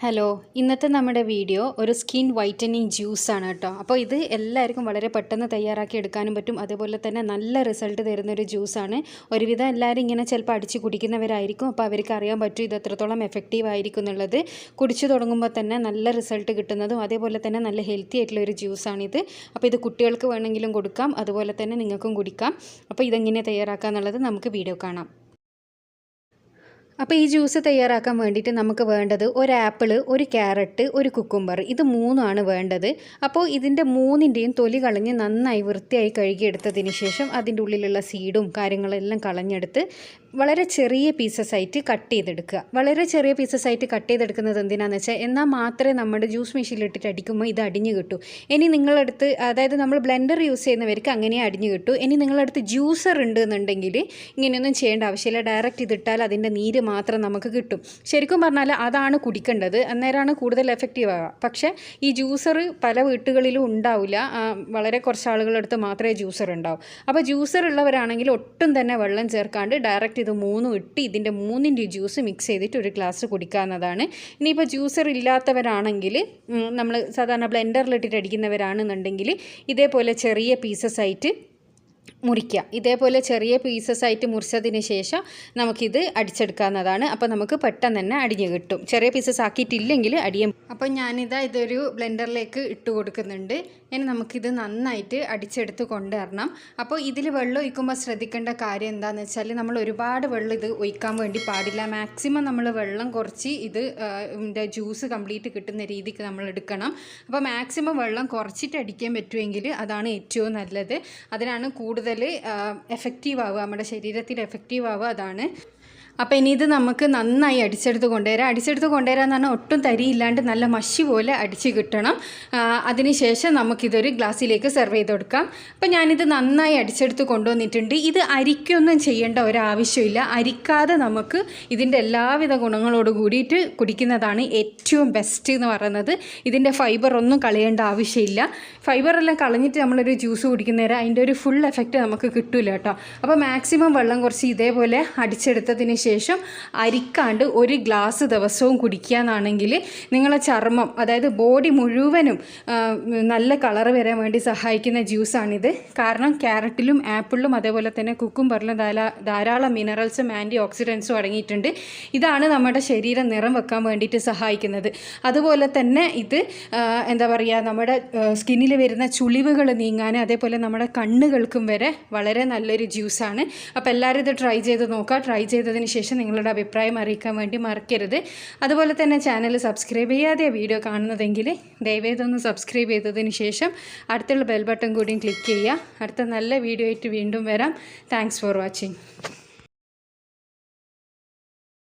Hello, ഇന്നത്തെ നമ്മുടെ video ഒരു സ്കിൻ വൈറ്റനിങ് ജ്യൂസാണ് കേട്ടോ. അപ്പോൾ ഇത് എല്ലാവർക്കും വളരെ പെട്ടെന്ന് തയ്യാറാക്കി എടുക്കാനും പറ്റും. അതുപോലെ തന്നെ നല്ല റിസൾട്ട് തരുന്നൊരു ജ്യൂസാണ്. ഒരുവിധം എല്ലാവരും ഇങ്ങനെ ചിലപ്പോൾ അടിച്ച് കുടിക്കുന്നവരായിരിക്കും. അപ്പോൾ അവർക്ക് അറിയാൻ പറ്റും ഇത് എത്രത്തോളം എഫക്റ്റീവ് ആയിരിക്കും എന്നുള്ളത്. കുടിച്ചു തുടങ്ങുമ്പോൾ തന്നെ നല്ല റിസൾട്ട് കിട്ടുന്നതും അതേപോലെ തന്നെ നല്ല ഹെൽത്തി ആയിട്ടുള്ള ഒരു ജ്യൂസാണിത്. അപ്പോൾ ഇത് കുട്ടികൾക്ക് വേണമെങ്കിലും കൊടുക്കാം, അതുപോലെ തന്നെ നിങ്ങൾക്കും കുടിക്കാം. അപ്പോൾ ഇതെങ്ങനെ തയ്യാറാക്കുക എന്നുള്ളത് നമുക്ക് വീഡിയോ കാണാം. അപ്പോൾ ഈ ജ്യൂസ് തയ്യാറാക്കാൻ വേണ്ടിയിട്ട് നമുക്ക് വേണ്ടത് ഒരു ആപ്പിൾ, ഒരു ക്യാരറ്റ്, ഒരു കുക്കുംബർ, ഇത് മൂന്നുമാണ് വേണ്ടത്. അപ്പോൾ ഇതിൻ്റെ മൂന്നിൻ്റെയും തൊലി കളഞ്ഞ് നന്നായി വൃത്തിയായി കഴുകിയെടുത്തതിന് ശേഷം അതിൻ്റെ ഉള്ളിലുള്ള സീഡും കാര്യങ്ങളെല്ലാം കളഞ്ഞെടുത്ത് വളരെ ചെറിയ പീസസ് ആയിട്ട് കട്ട് ചെയ്തെടുക്കുക. വളരെ ചെറിയ പീസസ് ആയിട്ട് കട്ട് ചെയ്തെടുക്കുന്നത് എന്തിനാണെന്ന് വെച്ചാൽ എന്നാൽ മാത്രമേ നമ്മുടെ ജ്യൂസ് മെഷീനിലിട്ടിട്ട് അടിക്കുമ്പോൾ ഇത് അടിഞ്ഞ് കിട്ടൂ. ഇനി നിങ്ങളടുത്ത്, അതായത് നമ്മൾ ബ്ലെൻഡർ യൂസ് ചെയ്യുന്നവർക്ക് അങ്ങനെ അടിഞ്ഞ് കിട്ടൂ. ഇനി നിങ്ങളടുത്ത് ജ്യൂസർ ഉണ്ട് എന്നുണ്ടെങ്കിൽ ഇങ്ങനെയൊന്നും ചെയ്യേണ്ട ആവശ്യമില്ല. ഡയറക്റ്റ് ഇതിട്ടാൽ അതിൻ്റെ നീര് മാത്രം നമുക്ക് കിട്ടും. ശരിക്കും പറഞ്ഞാൽ അതാണ് കുടിക്കേണ്ടത്, അന്നേരമാണ് കൂടുതൽ എഫക്റ്റീവ് ആവുക. പക്ഷേ ഈ ജ്യൂസർ പല വീട്ടുകളിലും ഉണ്ടാവില്ല, വളരെ കുറച്ച് ആളുകളടുത്ത് മാത്രമേ ജ്യൂസർ ഉണ്ടാവൂ. അപ്പോൾ ജ്യൂസർ ഉള്ളവരാണെങ്കിൽ ഒട്ടും തന്നെ വെള്ളം ചേർക്കാണ്ട് ഡയറക്റ്റ് ഇത് മൂന്നും ഇട്ട് ഇതിൻ്റെ മൂന്നിൻ്റെ ജ്യൂസ് മിക്സ് ചെയ്തിട്ട് ഒരു ഗ്ലാസ് കുടിക്കാവുന്നതാണ്. ഇനിയിപ്പോൾ ജ്യൂസർ ഇല്ലാത്തവരാണെങ്കിൽ, നമ്മൾ സാധാരണ ബ്ലെൻഡറിലിട്ടിട്ട് അടിക്കുന്നവരാണെന്നുണ്ടെങ്കിൽ ഇതേപോലെ ചെറിയ പീസസ് ആയിട്ട് മുറിക്കുക. ഇതേപോലെ ചെറിയ പീസസ് ആയിട്ട് മുറിച്ചതിന് ശേഷം നമുക്കിത് അടിച്ചെടുക്കാവുന്നതാണ്. അപ്പോൾ നമുക്ക് പെട്ടെന്ന് തന്നെ അടിഞ്ഞ് കിട്ടും. ചെറിയ പീസസ് ആക്കിയിട്ടില്ലെങ്കിൽ അടിയും. അപ്പോൾ ഇതൊരു ബ്ലെൻഡറിലേക്ക് ഇട്ട് കൊടുക്കുന്നുണ്ട്. ഇനി നമുക്കിത് നന്നായിട്ട് അടിച്ചെടുത്ത് കൊണ്ടുവരണം. അപ്പോൾ ഇതിൽ വെള്ളം ഒഴിക്കുമ്പോൾ ശ്രദ്ധിക്കേണ്ട കാര്യം എന്താണെന്ന് വെച്ചാൽ നമ്മൾ ഒരുപാട് വെള്ളം ഇത് ഒഴിക്കാൻ വേണ്ടി പാടില്ല. മാക്സിമം നമ്മൾ വെള്ളം കുറച്ച് ജ്യൂസ് കംപ്ലീറ്റ് കിട്ടുന്ന രീതിക്ക് നമ്മൾ എടുക്കണം. അപ്പോൾ മാക്സിമം വെള്ളം കുറച്ചിട്ട് അടിക്കാൻ പറ്റുമെങ്കിൽ അതാണ് ഏറ്റവും നല്ലത്. അതിനാണ് കൂടുതൽ എഫക്റ്റീവ് ആവുക, നമ്മുടെ ശരീരത്തിൽ എഫക്റ്റീവ് ആവുക അതാണ്. അപ്പോൾ ഇനി ഇത് നമുക്ക് നന്നായി അടിച്ചെടുത്ത് കൊണ്ടുവരാം. എന്ന് പറഞ്ഞാൽ ഒട്ടും തരിയില്ലാണ്ട് നല്ല മഷി പോലെ അടിച്ച് കിട്ടണം. അതിനുശേഷം നമുക്കിതൊരു ഗ്ലാസ്സിലേക്ക് സെർവ് ചെയ്ത് കൊടുക്കാം. അപ്പോൾ ഞാനിത് നന്നായി അടിച്ചെടുത്ത് കൊണ്ടുവന്നിട്ടുണ്ട്. ഇത് അരിക്കൊന്നും ചെയ്യേണ്ട ഒരാവശ്യമില്ല. അരിക്കാതെ നമുക്ക് ഇതിൻ്റെ എല്ലാവിധ ഗുണങ്ങളോട് കൂടിയിട്ട് കുടിക്കുന്നതാണ് ഏറ്റവും ബെസ്റ്റ് എന്ന് പറയുന്നത്. ഇതിൻ്റെ ഫൈബർ ഒന്നും കളയേണ്ട ആവശ്യമില്ല. ഫൈബറെല്ലാം കളഞ്ഞിട്ട് നമ്മളൊരു ജ്യൂസ് കുടിക്കുന്നേരം അതിൻ്റെ ഒരു ഫുൾ എഫക്റ്റ് നമുക്ക് കിട്ടില്ല കേട്ടോ. അപ്പോൾ മാക്സിമം വെള്ളം കുറച്ച് ഇതേപോലെ അടിച്ചെടുത്തതിന് ശേഷം അരിക്കാണ്ട് ഒരു ഗ്ലാസ് ദിവസവും കുടിക്കുകയെന്നാണെങ്കിൽ നിങ്ങളെ ചർമ്മം, അതായത് ബോഡി മുഴുവനും നല്ല കളർ വരാൻ വേണ്ടി സഹായിക്കുന്ന ജ്യൂസാണിത്. കാരണം ക്യാരറ്റിലും ആപ്പിളിലും അതേപോലെ തന്നെ കുക്കുംബറിലും ധാരാളം മിനറൽസും ആൻറ്റി ഓക്സിഡൻസും അടങ്ങിയിട്ടുണ്ട്. ഇതാണ് നമ്മുടെ ശരീരം നിറം വെക്കാൻ വേണ്ടിയിട്ട് സഹായിക്കുന്നത്. അതുപോലെ തന്നെ ഇത് നമ്മുടെ സ്കിന്നിൽ വരുന്ന ചുളിവുകൾ നീങ്ങാൻ, അതേപോലെ നമ്മുടെ കണ്ണുകൾക്കും വരെ വളരെ നല്ലൊരു ജ്യൂസാണ്. അപ്പോൾ എല്ലാവരും ഇത് ട്രൈ ചെയ്ത് നോക്കുക. ട്രൈ ചെയ്തതിന് ശേഷം നിങ്ങളുടെ അഭിപ്രായം അറിയിക്കാൻ വേണ്ടി മറക്കരുത്. അതുപോലെ തന്നെ ചാനൽ സബ്സ്ക്രൈബ് ചെയ്യാതെ വീഡിയോ കാണുന്നതെങ്കിൽ ദയവേതൊന്ന് സബ്സ്ക്രൈബ് ചെയ്തതിന് ശേഷം അടുത്തുള്ള ബെൽ ബട്ടൺ കൂടിയും ക്ലിക്ക് ചെയ്യുക. അടുത്ത നല്ല വീഡിയോ ആയിട്ട് വീണ്ടും വരാം. Thanks for watching.